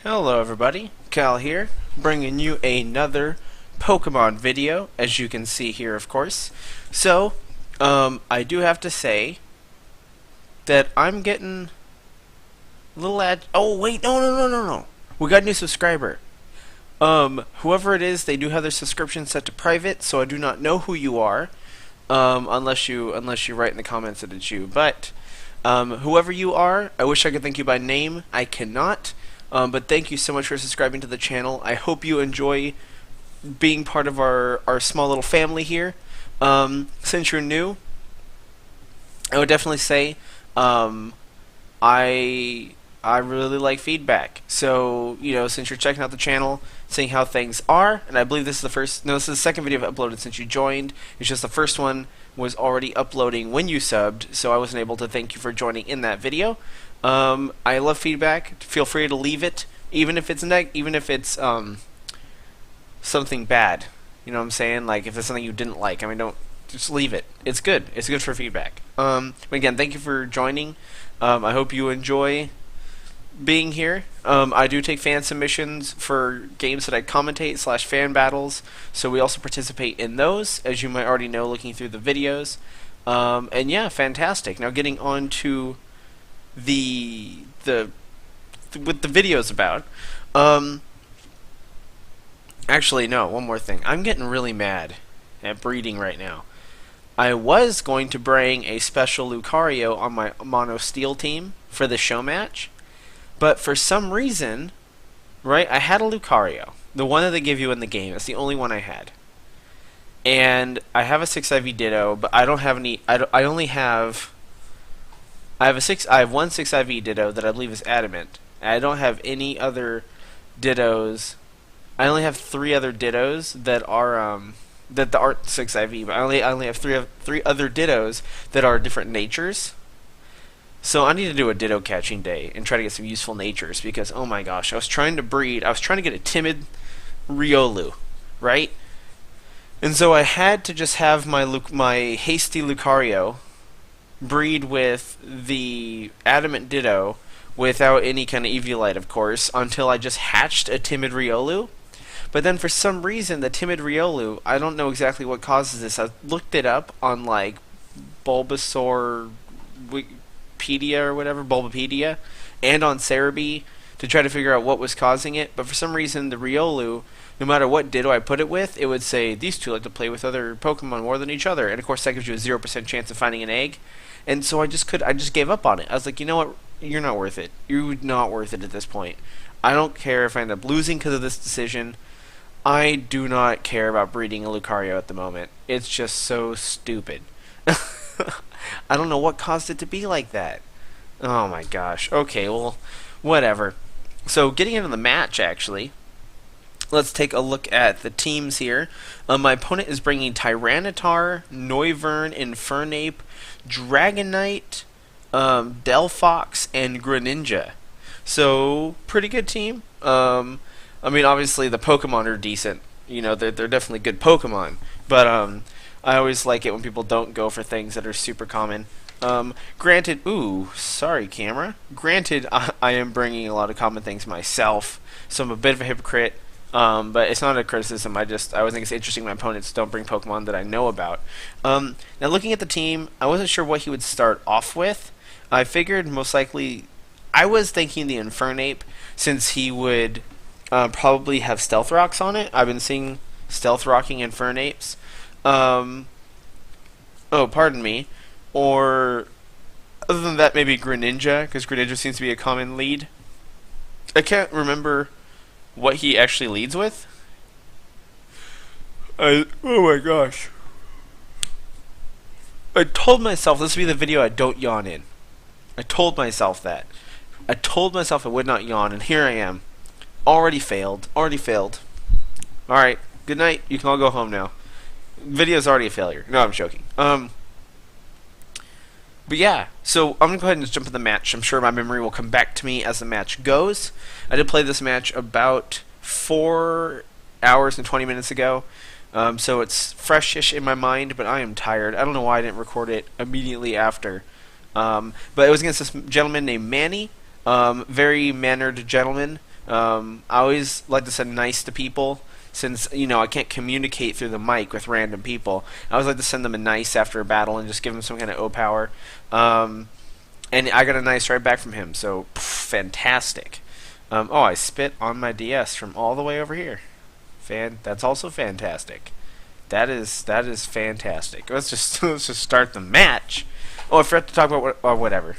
Hello everybody, Cal here, bringing you another Pokemon video, as you can see here of course. So, I do have to say that I'm getting a little oh wait, no. We got a new subscriber. Whoever it is, they do have their subscription set to private, so I do not know who you are, unless you write in the comments that it's you. But, whoever you are, I wish I could thank you by name. I cannot. But thank you so much for subscribing to the channel. I hope you enjoy being part of our small little family here. Since you're new, I would definitely say I really like feedback. So, since you're checking out the channel, seeing how things are, and I believe this is this is the second video I've uploaded since you joined. It's just the first one was already uploading when you subbed, so I wasn't able to thank you for joining in that video. I love feedback. Feel free to leave it, even if it's something bad. You know what I'm saying? Like if it's something you didn't like, don't just leave it. It's good. It's good for feedback. But again, thank you for joining. I hope you enjoy being here. I do take fan submissions for games that I commentate / fan battles, so we also participate in those, as you might already know looking through the videos. And yeah, fantastic. Now getting on to what the video's about. Actually, no, one more thing. I'm getting really mad at breeding right now. I was going to bring a special Lucario on my Mono Steel team for the show match, but for some reason, right, I had a Lucario, the one that they give you in the game. It's the only one I had. And I have a 6 IV Ditto, but I don't have any. I have one 6 IV Ditto that I believe is adamant. I don't have any other Dittos. I only have 3 other Dittos that are that aren't 6 IV, but I only have three other Dittos that are different natures. So I need to do a Ditto catching day and try to get some useful natures, because oh my gosh, I was trying to get a timid Riolu, right? And so I had to just have my hasty Lucario breed with the adamant Ditto without any kind of Eviolite, of course, until I just hatched a timid Riolu. But then for some reason, the timid Riolu, I don't know exactly what causes this. I looked it up on like Bulbasaur Wikipedia or whatever, Bulbapedia, and on Cerebi to try to figure out what was causing it. But for some reason, the Riolu, no matter what Ditto I put it with, it would say these two like to play with other Pokemon more than each other, and of course that gives you a 0% chance of finding an egg. And so I just gave up on it. I was like, you know what? You're not worth it. You're not worth it at this point. I don't care if I end up losing because of this decision. I do not care about breeding a Lucario at the moment. It's just so stupid. I don't know what caused it to be like that. Oh my gosh. Okay, well, whatever. So getting into the match, actually, let's take a look at the teams here. My opponent is bringing Tyranitar, Noivern, Infernape, Dragonite, Delphox, and Greninja. So, pretty good team. Obviously the Pokemon are decent. They're definitely good Pokemon. But I always like it when people don't go for things that are super common. Granted, ooh, sorry camera. Granted, I am bringing a lot of common things myself, so I'm a bit of a hypocrite. But it's not a criticism. I always think it's interesting when my opponents don't bring Pokemon that I know about. Now looking at the team, I wasn't sure what he would start off with. I figured most likely, I was thinking the Infernape, since he would probably have Stealth Rocks on it. I've been seeing Stealth Rocking Infernapes. Oh, pardon me. Or, other than that, maybe Greninja, because Greninja seems to be a common lead. I can't remember what he actually leads with. Oh my gosh. I told myself this would be the video I don't yawn in. I told myself that. I told myself I would not yawn, and here I am. Already failed. Alright, good night. You can all go home now. Video's already a failure. No, I'm joking. But yeah, so I'm going to go ahead and just jump in the match. I'm sure my memory will come back to me as the match goes. I did play this match about 4 hours and 20 minutes ago. So it's fresh-ish in my mind, but I am tired. I don't know why I didn't record it immediately after. But it was against this gentleman named Manny. Very mannered gentleman. I always like to send nice to people since I can't communicate through the mic with random people. I always like to send them a nice after a battle and just give them some kind of O power. And I got a nice right back from him, so fantastic. Oh, I spit on my DS from all the way over here. That's also fantastic. That is fantastic. Let's just start the match. Oh, I forgot to talk about whatever.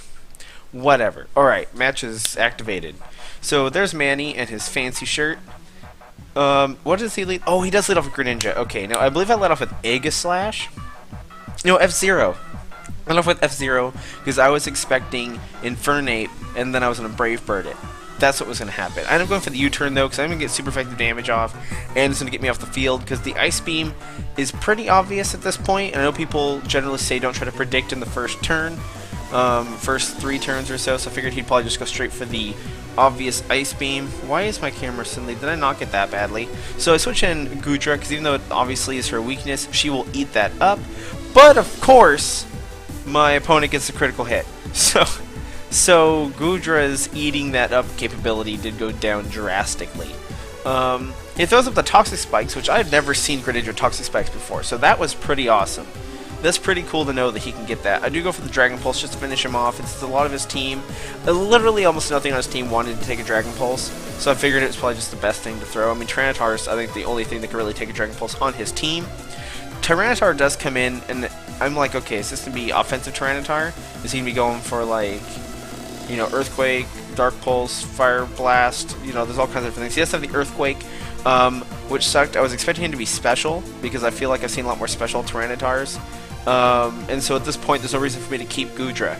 Whatever. All right, match is activated. So there's Manny and his fancy shirt. What does he lead? Oh, he does lead off with Greninja. Okay, now I believe I led off with Aegislash. No, F-Zero. I led off with F-Zero because I was expecting Infernape, and then I was going to Brave Bird it. That's what was going to happen. I ended up going for the U-turn, though, because I'm going to get super effective damage off, and it's going to get me off the field, because the Ice Beam is pretty obvious at this point, and I know people generally say don't try to predict in the first turn, first 3 turns or so I figured he'd probably just go straight for the obvious Ice Beam. Why is my camera suddenly... Did I not get that badly? So I switch in Goodra, because even though it obviously is her weakness, she will eat that up, but of course, my opponent gets a critical hit. So Goodra's eating that up capability did go down drastically. He throws up the Toxic Spikes, which I've never seen Greninja Toxic Spikes before, so that was pretty awesome. That's pretty cool to know that he can get that. I do go for the Dragon Pulse just to finish him off. It's a lot of his team. Literally almost nothing on his team wanted to take a Dragon Pulse, so I figured it was probably just the best thing to throw. I mean, Tyranitar's, I think, the only thing that can really take a Dragon Pulse on his team. Tyranitar does come in, and I'm like, okay, is this going to be offensive Tyranitar? Is he going to be going for, like... Earthquake, Dark Pulse, Fire Blast, there's all kinds of different things. He does have the Earthquake, which sucked. I was expecting him to be special, because I feel like I've seen a lot more special Tyranitars. And so at this point, there's no reason for me to keep Goodra.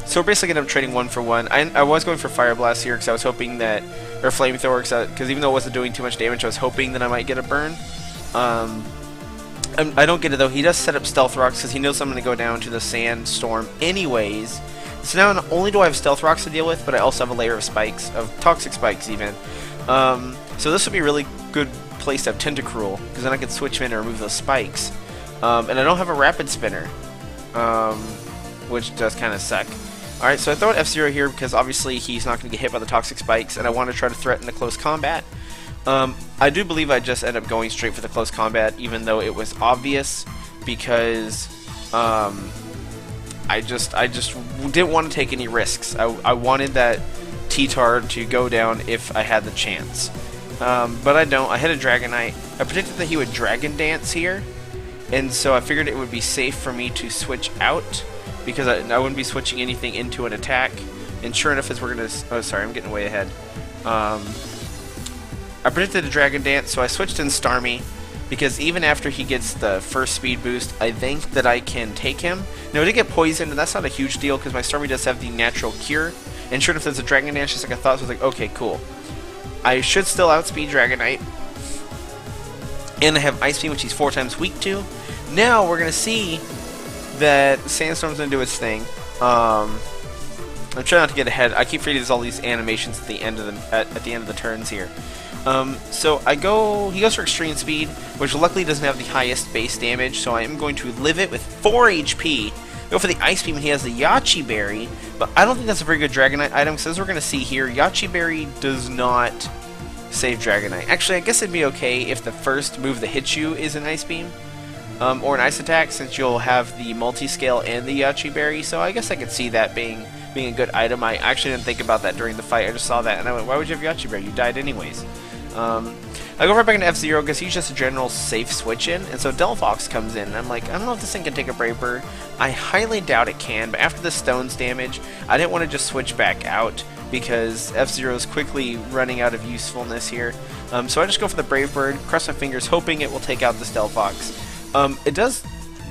So we're basically going to end up trading 1 for 1. I was going for Fire Blast here, because I was hoping that, or Flamethrower, because even though it wasn't doing too much damage, I was hoping that I might get a burn. I don't get it, though. He does set up Stealth Rocks, because he knows I'm going to go down to the Sandstorm anyways. So now not only do I have Stealth Rocks to deal with, but I also have a layer of spikes, of Toxic Spikes even. So this would be a really good place to have Tentacruel, because then I can switch him in and remove those spikes. And I don't have a Rapid Spinner, which does kind of suck. Alright, so I throw an F-Zero here because obviously he's not going to get hit by the Toxic Spikes, and I want to try to threaten the close combat. I do believe I just end up going straight for the close combat, even though it was obvious, because... I just didn't want to take any risks. I wanted that T-Tard to go down if I had the chance. But I don't. I hit a Dragonite. I predicted that he would Dragon Dance here, and so I figured it would be safe for me to switch out, because I wouldn't be switching anything into an attack. And sure enough, as we're going to... Oh, sorry, I'm getting way ahead. I predicted a Dragon Dance, so I switched in Starmie, because even after he gets the first speed boost, I think that I can take him. Now, I did get poisoned, and that's not a huge deal, because my Starmie does have the natural cure. And sure enough, there's a Dragon Dance, just like I thought, so I was like, okay, cool. I should still outspeed Dragonite. And I have Ice Beam, which he's 4 times weak to. Now, we're going to see that Sandstorm's going to do its thing. I'm trying not to get ahead. I keep forgetting there's all these animations at the end of the turns here. So he goes for Extreme Speed, which luckily doesn't have the highest base damage, so I am going to live it with 4 HP, go for the Ice Beam, and he has the Yache Berry, but I don't think that's a very good Dragonite item, because as we're going to see here, Yache Berry does not save Dragonite. Actually, I guess it'd be okay if the first move that hits you is an Ice Beam, or an Ice Attack, since you'll have the Multi-Scale and the Yache Berry, so I guess I could see that being a good item. I actually didn't think about that during the fight, I just saw that, and I went, why would you have Yache Berry? You died anyways. I go right back into F-Zero because he's just a general safe switch-in, and so Delphox comes in, and I'm like, I don't know if this thing can take a Brave Bird. I highly doubt it can, but after the Stone's damage, I didn't want to just switch back out because F-Zero is quickly running out of usefulness here. So I just go for the Brave Bird, cross my fingers, hoping it will take out this Delphox. It does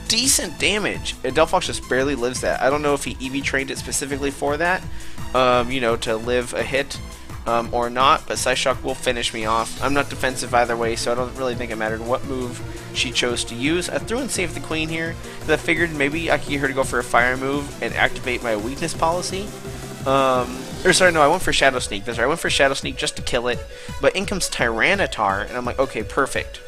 decent damage. Delphox just barely lives that. I don't know if he EV trained it specifically for that, to live a hit. Or not, but Psyshock will finish me off. I'm not defensive either way, so I don't really think it mattered what move she chose to use. I threw in Save the Queen here, because I figured maybe I could get her to go for a fire move and activate my weakness policy. I went for Shadow Sneak. That's right, I went for Shadow Sneak just to kill it, but in comes Tyranitar, and I'm like, okay, perfect.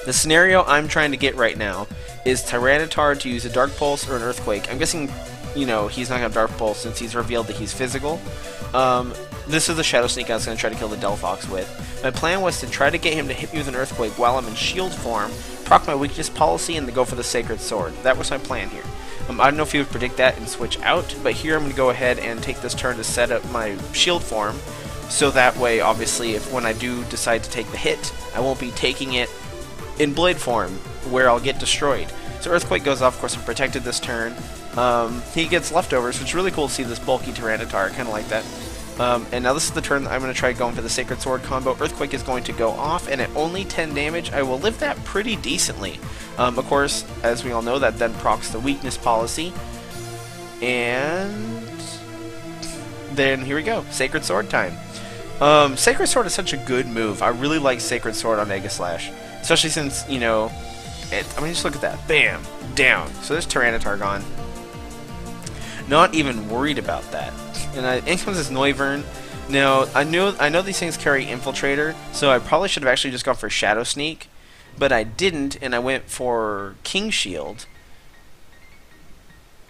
The scenario I'm trying to get right now is Tyranitar to use a Dark Pulse or an Earthquake. I'm guessing, he's not going to have Dark Pulse since he's revealed that he's physical. This is the Shadow Sneak I was going to try to kill the Delphox with. My plan was to try to get him to hit me with an Earthquake while I'm in shield form, proc my weakness policy, and then go for the Sacred Sword. That was my plan here. I don't know if he would predict that and switch out, but here I'm going to go ahead and take this turn to set up my shield form, so that way, obviously, if when I do decide to take the hit, I won't be taking it in Blade form, where I'll get destroyed. So Earthquake goes off, of course, I'm protected this turn. He gets leftovers, which is really cool to see this bulky Tyranitar, kind of like that. And now this is the turn that I'm going to try going for the Sacred Sword combo. Earthquake is going to go off, and at only 10 damage, I will live that pretty decently. Of course, as we all know, that then procs the weakness policy. And then here we go, Sacred Sword time. Sacred Sword is such a good move. I really like Sacred Sword on Aegislash, especially since, you know, I mean, just look at that. Bam! Down. So there's Tyranitar gone. Not even worried about that. And in comes this Noivern. Now, I know these things carry Infiltrator, so I probably should have actually just gone for Shadow Sneak, but I didn't, and I went for King Shield.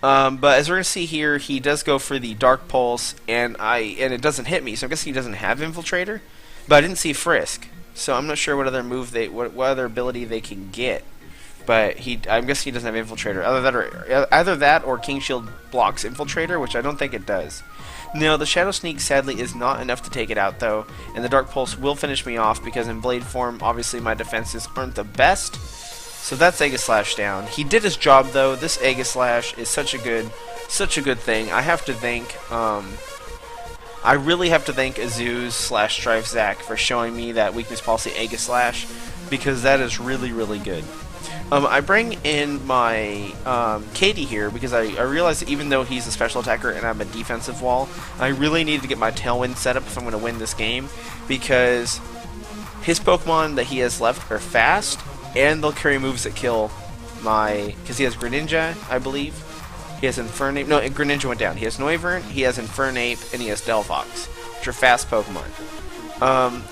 But as we're going to see here, he does go for the Dark Pulse, and it doesn't hit me, so I'm guessing he doesn't have Infiltrator. But I didn't see Frisk, so I'm not sure what other move what other ability they can get. But I'm guessing he doesn't have Infiltrator. Either that or King Shield blocks Infiltrator, which I don't think it does. No, the Shadow Sneak sadly is not enough to take it out though, and the Dark Pulse will finish me off because in Blade form, obviously my defenses aren't the best. So that's Aegislash down. He did his job though. This Aegislash is such a good thing. I have to thank I really have to thank Azuz/StrifeZack for showing me that weakness policy Aegislash, because that is really, really good. I bring in my Katie here because I realize that even though he's a special attacker and I'm a defensive wall, I really need to get my Tailwind set up if I'm going to win this game, because his Pokemon that he has left are fast, and they'll carry moves that kill because he has Greninja, I believe. He has Infernape. No, Greninja went down. He has Noivern, he has Infernape, and he has Delphox, which are fast Pokemon.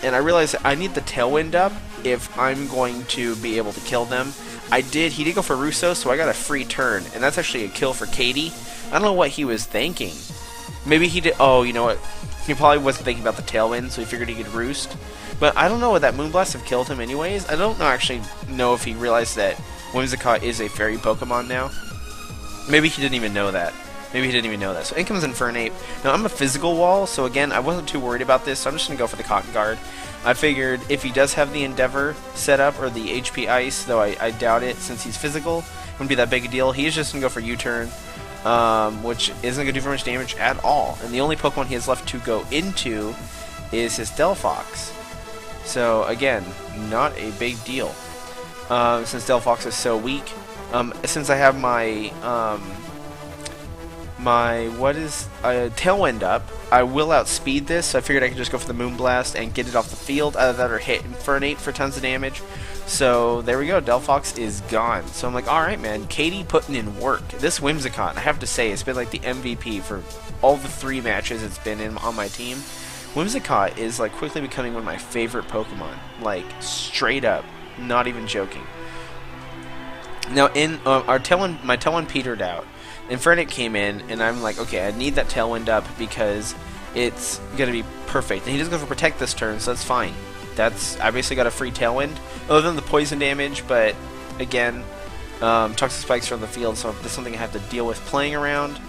And I realize that I need the Tailwind up if I'm going to be able to kill them. He did go for Russo, so I got a free turn, and that's actually a kill for Katie. I don't know what he was thinking. Maybe he did, oh, you know what, he probably wasn't thinking about the Tailwind, so he figured he could Roost. But I don't know, would that Moonblast have killed him anyways? I don't actually know if he realized that Whimsicott is a fairy Pokemon now. Maybe he didn't even know that. So in comes Infernape. Now I'm a physical wall, so again, I wasn't too worried about this, so I'm just going to go for the Cotton Guard. I figured if he does have the Endeavor set up, or the HP Ice, though I doubt it since he's physical, it wouldn't be that big a deal. He's just going to go for U-Turn, which isn't going to do very much damage at all. And the only Pokemon he has left to go into is his Delphox. So again, not a big deal. Since Delphox is so weak. Since I have my Tailwind up, I will outspeed this, so I figured I could just go for the Moonblast and get it off the field, either that or hit Infernape for tons of damage. So there we go, Delphox is gone. So I'm like, alright man, Katie putting in work. This Whimsicott, I have to say, it's been like the MVP for all the 3 matches it's been in on my team. Whimsicott is like quickly becoming one of my favorite Pokemon, like straight up, not even joking. Now in my Tailwind petered out. Infernape came in, and I'm like, okay, I need that Tailwind up because it's going to be perfect. And he doesn't go for Protect this turn, so that's fine. I basically got a free Tailwind, other than the poison damage, but again, Toxic Spikes are on the field, so that's something I have to deal with playing around.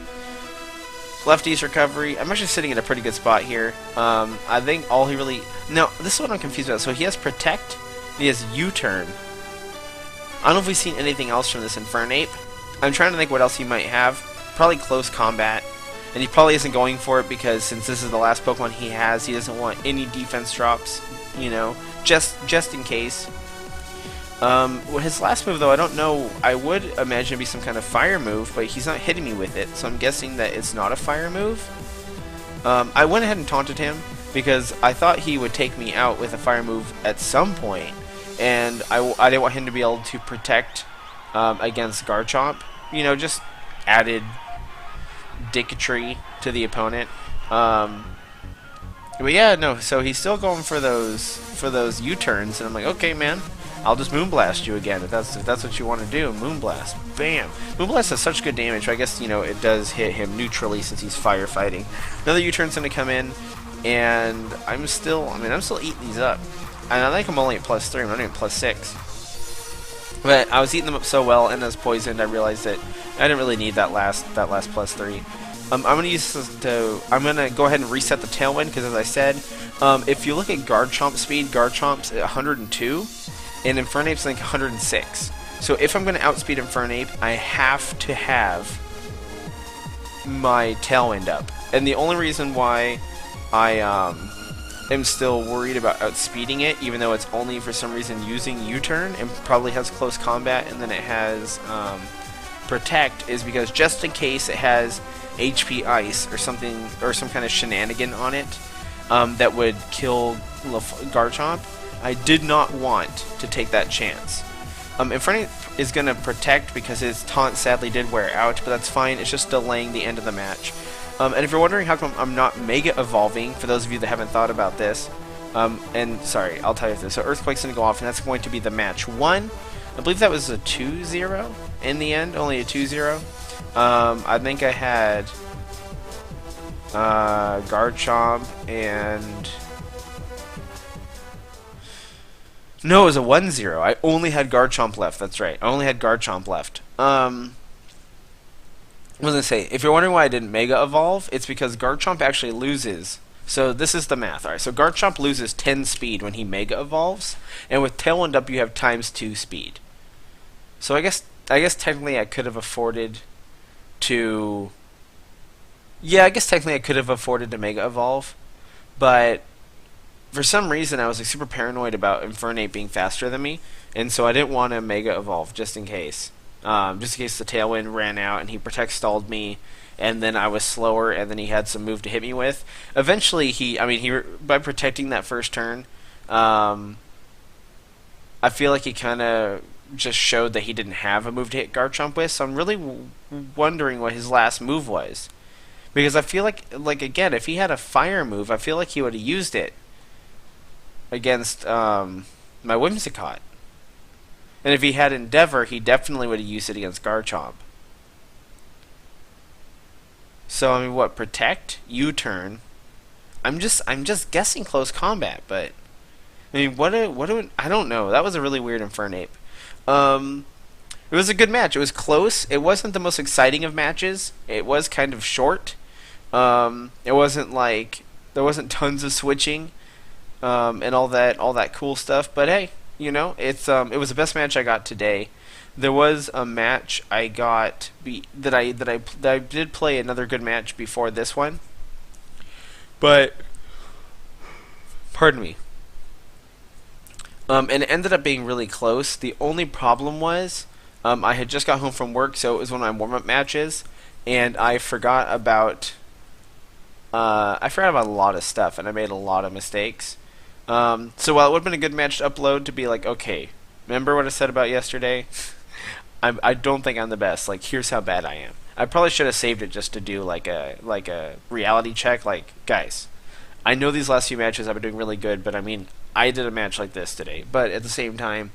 Lefty's recovery. I'm actually sitting in a pretty good spot here. I think all he really... Now, this is what I'm confused about. So he has Protect, and he has U-Turn. I don't know if we've seen anything else from this Infernape. I'm trying to think what else he might have. Probably Close Combat. And he probably isn't going for it because since this is the last Pokemon he has, he doesn't want any defense drops, you know, just in case. His last move, though, I don't know. I would imagine it'd be some kind of fire move, but he's not hitting me with it, so I'm guessing that it's not a fire move. I went ahead and taunted him because I thought he would take me out with a fire move at some point, and I didn't want him to be able to protect against Garchomp. You know, just added dicketry to the opponent. But yeah, no, so he's still going for those U-turns, and I'm like, okay, man, I'll just Moonblast you again if that's what you want to do. Moonblast, bam. Moonblast has such good damage. So I guess it does hit him neutrally since he's firefighting. Another U-turn's gonna come in, and I'm still eating these up. And I think I'm only at +3. I'm not even +6. But I was eating them up so well, and as poisoned, I realized that I didn't really need that last +3. I'm gonna use this I'm gonna go ahead and reset the Tailwind because, as I said, if you look at Garchomp speed, Garchomp's at 102, and Infernape's like 106. So if I'm gonna outspeed Infernape, I have to have my Tailwind up. And the only reason why I am still worried about outspeeding it, even though it's only for some reason using U-turn and probably has close combat, and then it has Protect, is because just in case it has HP Ice or something, or some kind of shenanigan on it that would kill Garchomp, I did not want to take that chance. Infernape is going to Protect because his taunt sadly did wear out, but that's fine. It's just delaying the end of the match. And if you're wondering how come I'm not Mega Evolving, for those of you that haven't thought about this, and sorry, I'll tell you this. So Earthquake's going to go off, and that's going to be the match 1. I believe that was a 2-0 in the end, only a 2-0. I think I had Garchomp and... No, it was a 1-0. I only had Garchomp left, that's right. I only had Garchomp left. I was going to say, if you're wondering why I didn't Mega Evolve, it's because Garchomp actually loses. So this is the math. Alright, so Garchomp loses 10 speed when he Mega Evolves, and with Tailwind up you have ×2 speed. So I guess technically I could have afforded to... Yeah, I guess technically I could have afforded to Mega Evolve, but for some reason I was like super paranoid about Infernape being faster than me, and so I didn't want to Mega Evolve just in case. Just in case the Tailwind ran out and he Protect stalled me, and then I was slower, and then he had some move to hit me with. Eventually, by protecting that first turn, I feel like he kind of just showed that he didn't have a move to hit Garchomp with, so I'm really wondering what his last move was. Because I feel like again, if he had a fire move, I feel like he would have used it against my Whimsicott. And if he had Endeavor, he definitely would have used it against Garchomp. So I mean, what, Protect, U-turn? I'm just guessing close combat, but I mean, I don't know. That was a really weird Infernape. It was a good match. It was close. It wasn't the most exciting of matches. It was kind of short. It wasn't like there wasn't tons of switching and all that cool stuff. But hey, it was the best match I got today. There was a match I got that I did play another good match before this one, but pardon me. And it ended up being really close. The only problem was I had just got home from work, so it was one of my warm-up matches, and I forgot about a lot of stuff, and I made a lot of mistakes. So while it would have been a good match to upload to be like, okay, remember what I said about yesterday? I don't think I'm the best. Like, here's how bad I am. I probably should have saved it just to do like a reality check. Like, guys, I know these last few matches I've been doing really good, but I mean, I did a match like this today. But at the same time,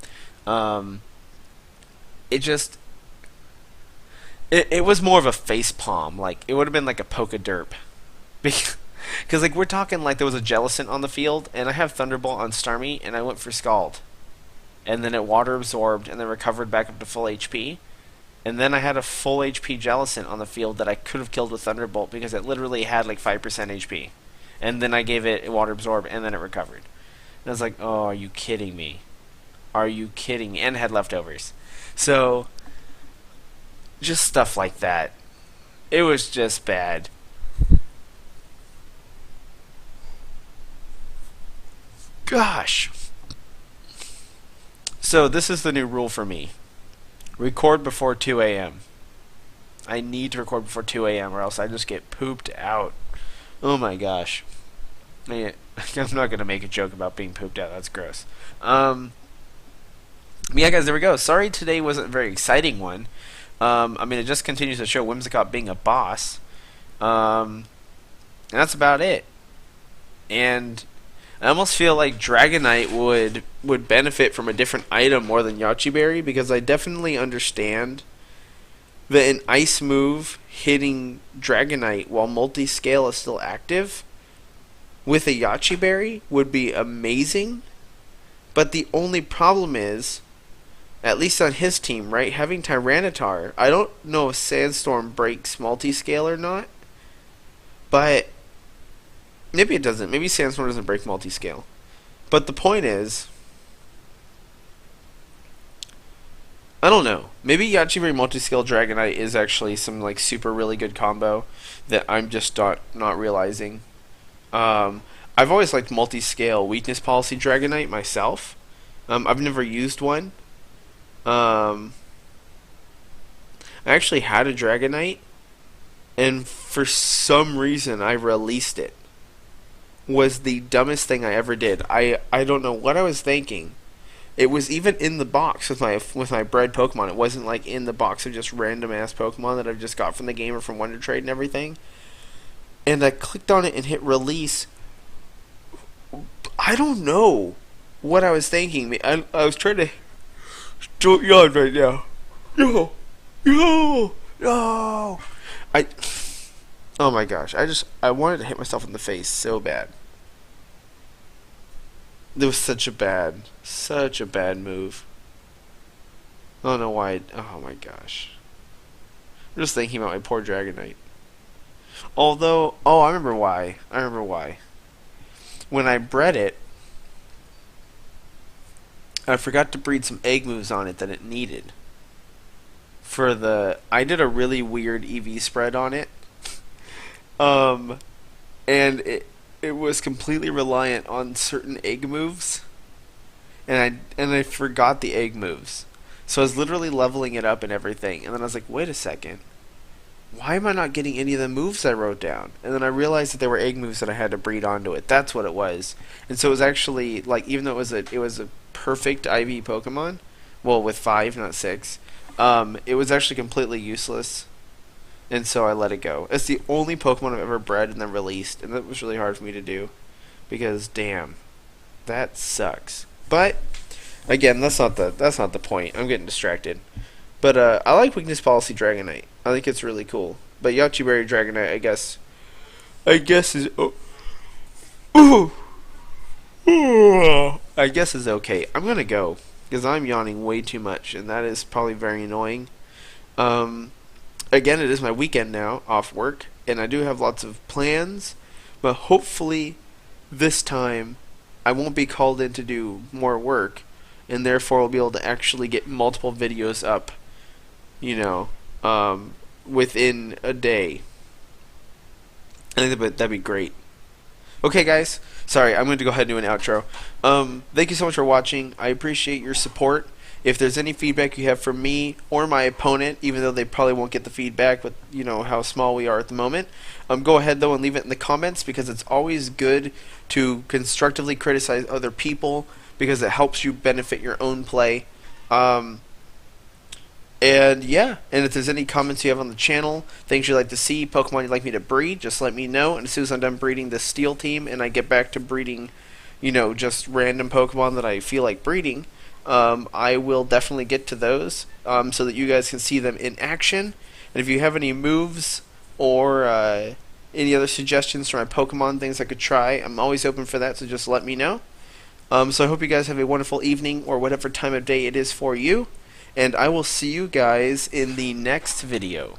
it was more of a face palm. Like, it would have been like a poke a derp. Because like, we're talking like there was a Jellicent on the field, and I have Thunderbolt on Starmie, and I went for Scald. And then it water absorbed and then recovered back up to full HP. And then I had a full HP Jellicent on the field that I could have killed with Thunderbolt because it literally had like 5% HP. And then I gave it water absorb and then it recovered. And I was like, oh, are you kidding me? Are you kidding me? And had leftovers. So, just stuff like that. It was just bad. Gosh. So this is the new rule for me. Record before 2 a.m. I need to record before 2 a.m. or else I just get pooped out. Oh my gosh. I'm not going to make a joke about being pooped out. That's gross. Yeah, guys, there we go. Sorry today wasn't a very exciting one. I mean, it just continues to show Whimsicott being a boss. And that's about it. And I almost feel like Dragonite would benefit from a different item more than Yache Berry, because I definitely understand that an ice move hitting Dragonite while multi-scale is still active with a Yache Berry would be amazing. But the only problem is, at least on his team, right, having Tyranitar, I don't know if Sandstorm breaks multi-scale or not, but maybe it doesn't. Maybe Sandstorm doesn't break multi-scale. But the point is, I don't know. Maybe Yache Berry multi-scale Dragonite is actually some like super really good combo that I'm just not realizing. I've always liked multi-scale weakness policy Dragonite myself. I've never used one. I actually had a Dragonite, and for some reason I released it. Was the dumbest thing I ever did. I don't know what I was thinking. It was even in the box with my bred Pokemon. It wasn't like in the box of just random ass Pokemon that I've just got from the game or from Wonder Trade and everything. And I clicked on it and hit release. I don't know what I was thinking. I was trying to don't yawn right now. No, no, no. Oh my gosh! I wanted to hit myself in the face so bad. It was such a bad move. I don't know why. Oh my gosh! I'm just thinking about my poor Dragonite. Although, I remember why. When I bred it, I forgot to breed some egg moves on it that it needed. I did a really weird EV spread on it. And it was completely reliant on certain egg moves, and I forgot the egg moves. So I was literally leveling it up and everything, and then I was like, wait a second, why am I not getting any of the moves I wrote down? And then I realized that they were egg moves that I had to breed onto it. That's what it was. And so it was actually like, even though it was a perfect IV Pokemon, well, with 5, not 6, it was actually completely useless. And so I let it go. It's the only Pokemon I've ever bred and then released, and that was really hard for me to do, because damn, that sucks. But again, that's not the point. I'm getting distracted. But I like Weakness Policy Dragonite. I think it's really cool. But Yache Berry Dragonite, I guess is I guess is okay. I'm gonna go because I'm yawning way too much, and that is probably very annoying. Again, it is my weekend now, off work, and I do have lots of plans, but hopefully this time I won't be called in to do more work, and therefore I'll be able to actually get multiple videos up, within a day. I think that'd be great. Okay, guys. Sorry, I'm going to go ahead and do an outro. Thank you so much for watching. I appreciate your support. If there's any feedback you have for me or my opponent, even though they probably won't get the feedback with how small we are at the moment, go ahead though and leave it in the comments, because it's always good to constructively criticize other people, because it helps you benefit your own play. And yeah, and if there's any comments you have on the channel, things you'd like to see, Pokemon you'd like me to breed, just let me know. And as soon as I'm done breeding the Steel team and I get back to breeding, just random Pokemon that I feel like breeding, I will definitely get to those, so that you guys can see them in action. And if you have any moves or any other suggestions for my Pokemon, things I could try, I'm always open for that, so just let me know. So I hope you guys have a wonderful evening, or whatever time of day it is for you, and I will see you guys in the next video.